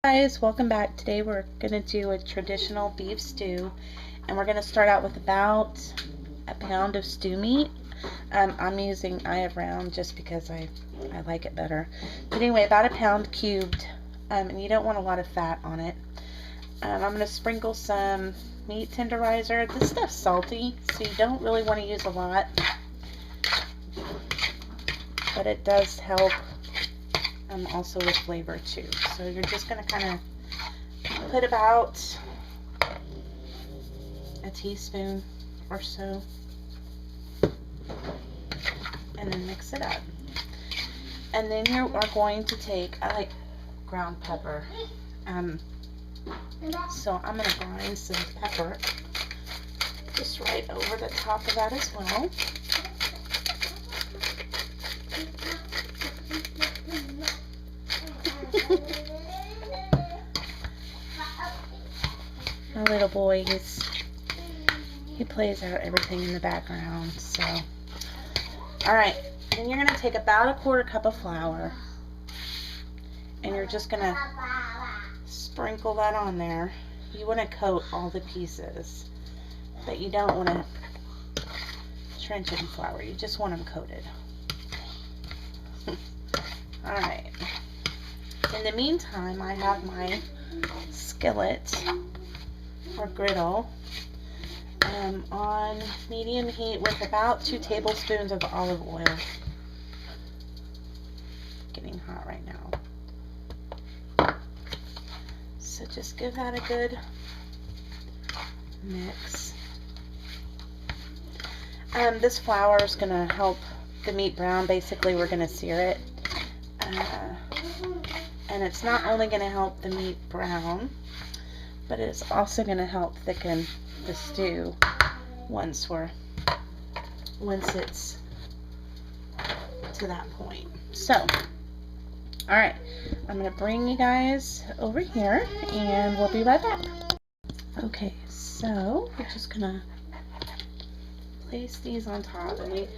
Guys, welcome back. Today we're going to do a traditional beef stew, and we're going to start out with about a pound of stew meat. I have round just because I like it better. But anyway, about a pound cubed, and you don't want a lot of fat on it. I'm going to sprinkle some meat tenderizer. This stuff's salty, so you don't really want to use a lot, but it does help also with flavor too. So you're just going to kind of put about a teaspoon or so and then mix it up. And then you are going to take, I like ground pepper, so I'm going to grind some pepper just right over the top of that as well. My little boy, he plays out everything in the background. So, alright, then you're going to take about a quarter cup of flour, and you're just going to sprinkle that on there. You want to coat all the pieces, but you don't want to drench it in flour. You just want them coated. Alright. In the meantime, I have my skillet or griddle on medium heat with about 2 tablespoons of olive oil. Getting hot right now. So just give that a good mix. This flour is going to help the meat brown. Basically, we're going to sear it. And it's not only going to help the meat brown, but it's also going to help thicken the stew once it's to that point. So, alright, I'm going to bring you guys over here and we'll be right back. Okay, so we're just going to place these on top, and we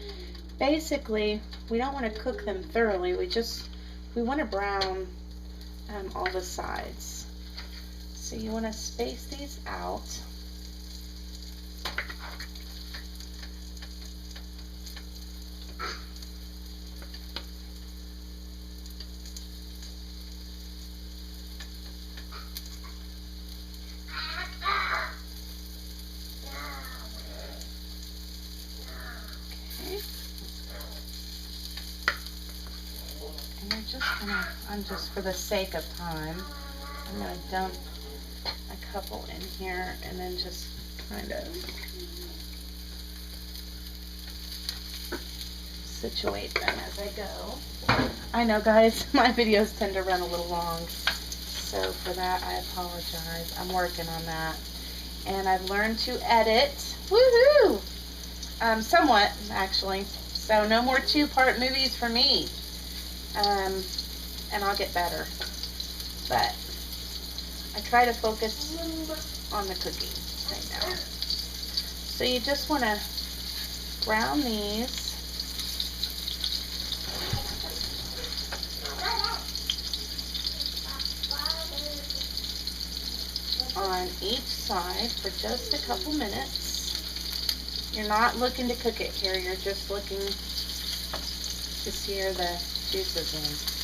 don't want to cook them thoroughly. We want to brown all the sides. So you want to space these out. And just for the sake of time, I'm going to dump a couple in here and then just kind of situate them as I go. I know, guys, my videos tend to run a little long, so for that I apologize. I'm working on that, and I've learned to edit, woohoo, somewhat actually, so no more 2-part movies for me, and I'll get better, but I try to focus on the cooking right now. So you just want to brown these on each side for just a couple minutes. You're not looking to cook it here, you're just looking to sear the juices in.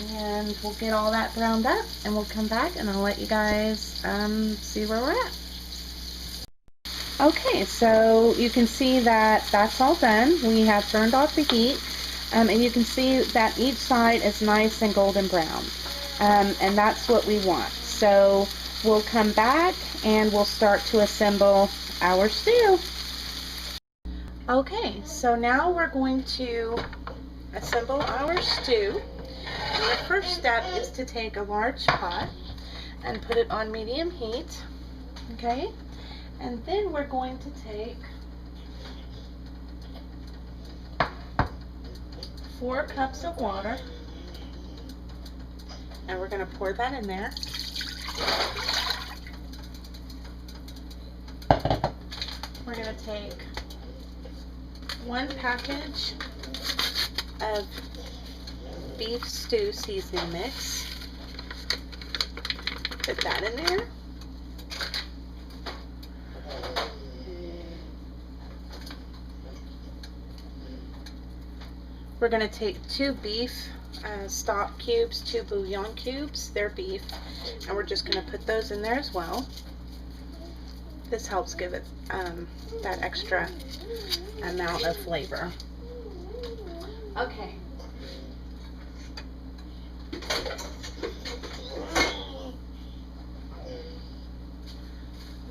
And we'll get all that browned up, and we'll come back and I'll let you guys see where we're at. Okay, so you can see that that's all done. We have turned off the heat, and you can see that each side is nice and golden brown, and that's what we want. So we'll come back and we'll start to assemble our stew. Okay, so now we're going to assemble our stew. And the first step is to take a large pot and put it on medium heat, okay? And then we're going to take 4 cups of water, and we're going to pour that in there. We're going to take 1 package of beef stew seasoning mix, put that in there. We're going to take 2 beef stock cubes, 2 bouillon cubes, they're beef, and we're just going to put those in there as well. This helps give it that extra amount of flavor. Okay.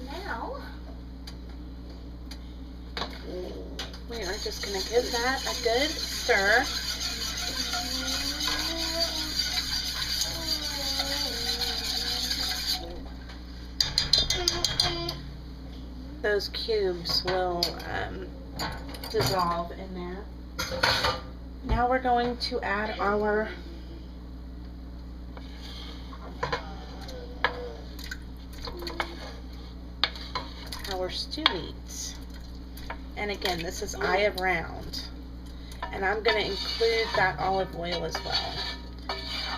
Now, we are just going to give that a good stir. Those cubes will dissolve in there. Now we're going to add our stew meats. And again, this is eye of round. And I'm going to include that olive oil as well,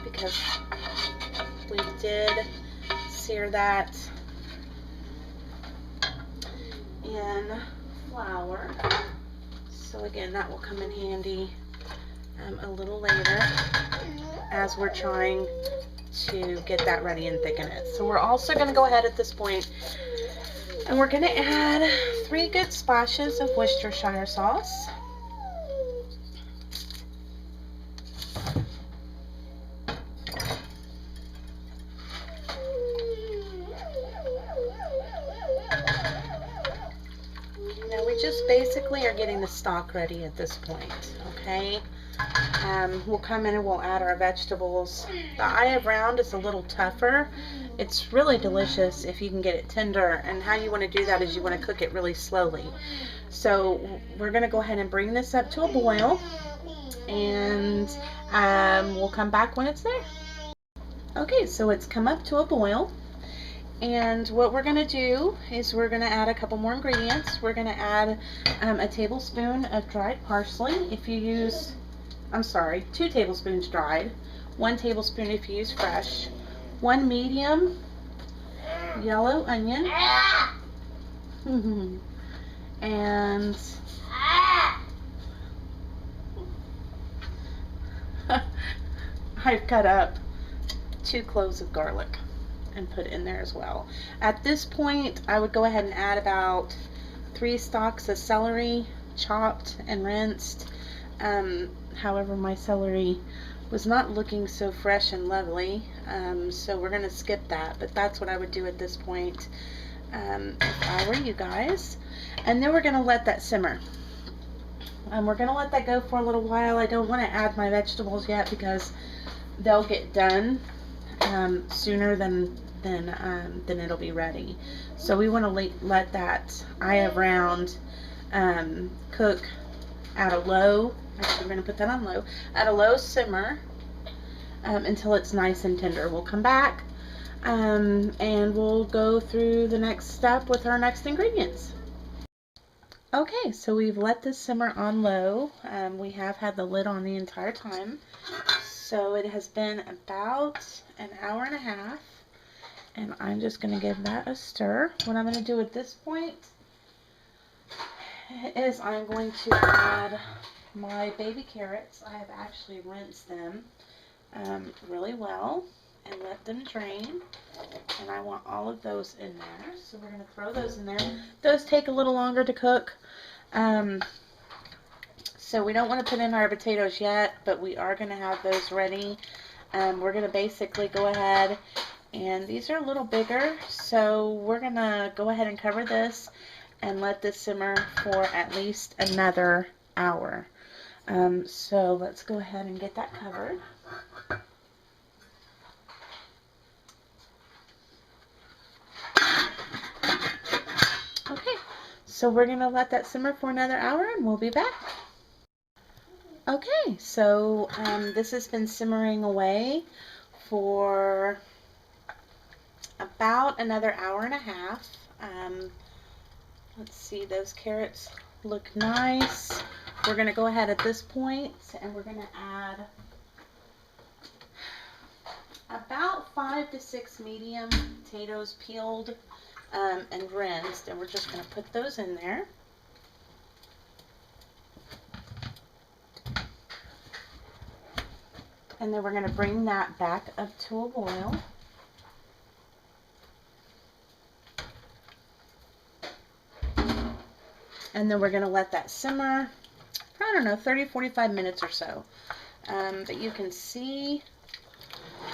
because we did sear that in flour. So again, that will come in handy a little later as we're trying to get that ready and thicken it. So we're also going to go ahead at this point and we're going to add 3 good splashes of Worcestershire sauce. Now we just basically are getting the stock ready at this point, okay? We'll come in and we'll add our vegetables. The eye of round is a little tougher. It's really delicious if you can get it tender, and how you want to do that is you want to cook it really slowly. So we're going to go ahead and bring this up to a boil, and we'll come back when it's there. Okay, so it's come up to a boil. And what we're going to do is we're going to add a couple more ingredients. We're going to add a tablespoon of dried parsley if you use, 2 tablespoons dried, 1 tablespoon if you use fresh, 1 medium yellow onion, and I've cut up 2 cloves of garlic and put in there as well. At this point, I would go ahead and add about 3 stalks of celery, chopped and rinsed. However, my celery was not looking so fresh and lovely, so we're going to skip that, but that's what I would do at this point if I were you guys. And then we're going to let that simmer. We're going to let that go for a little while. I don't want to add my vegetables yet because they'll get done sooner than it'll be ready. So we want to let that eye of round cook at a low, actually we're going to put that on low, at a low simmer until it's nice and tender. We'll come back and we'll go through the next step with our next ingredients. Okay, so we've let this simmer on low. We have had the lid on the entire time. So it has been about an hour and a half, and I'm just going to give that a stir. What I'm going to do at this point is I'm going to add my baby carrots. I have actually rinsed them really well and let them drain, and I want all of those in there. So we're going to throw those in there. Those take a little longer to cook. So we don't want to put in our potatoes yet, but we are going to have those ready. We're going to basically go ahead, and these are a little bigger, so we're going to go ahead and cover this and let this simmer for at least another hour. So let's go ahead and get that covered. Okay, so we're going to let that simmer for another hour, and we'll be back. Okay, so this has been simmering away for about another hour and a half. Let's see, those carrots look nice. We're going to go ahead at this point and we're going to add about 5 to 6 medium potatoes peeled and rinsed, and we're just going to put those in there. And then we're going to bring that back up to a boil. And then we're going to let that simmer for, I don't know, 30-45 minutes or so. But you can see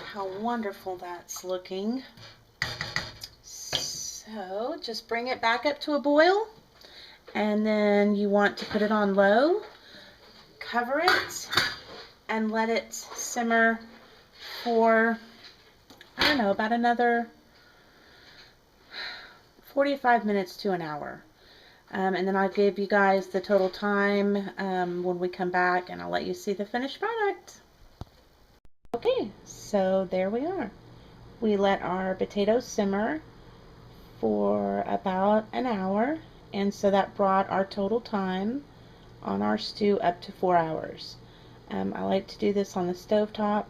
how wonderful that's looking. So just bring it back up to a boil. And then you want to put it on low. Cover it. And let it simmer for, I don't know, about another 45 minutes to an hour. And then I'll give you guys the total time when we come back, and I'll let you see the finished product. Okay, so there we are. We let our potatoes simmer for about an hour, and so that brought our total time on our stew up to 4 hours. I like to do this on the stovetop.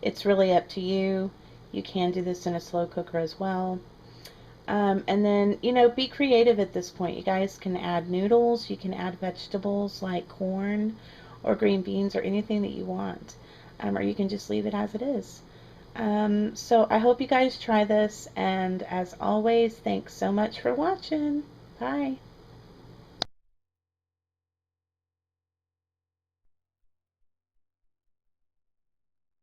It's really up to you. You can do this in a slow cooker as well. And then, you know, be creative at this point. You guys can add noodles, you can add vegetables like corn or green beans or anything that you want. Or you can just leave it as it is. So I hope you guys try this, and as always, thanks so much for watching. Bye.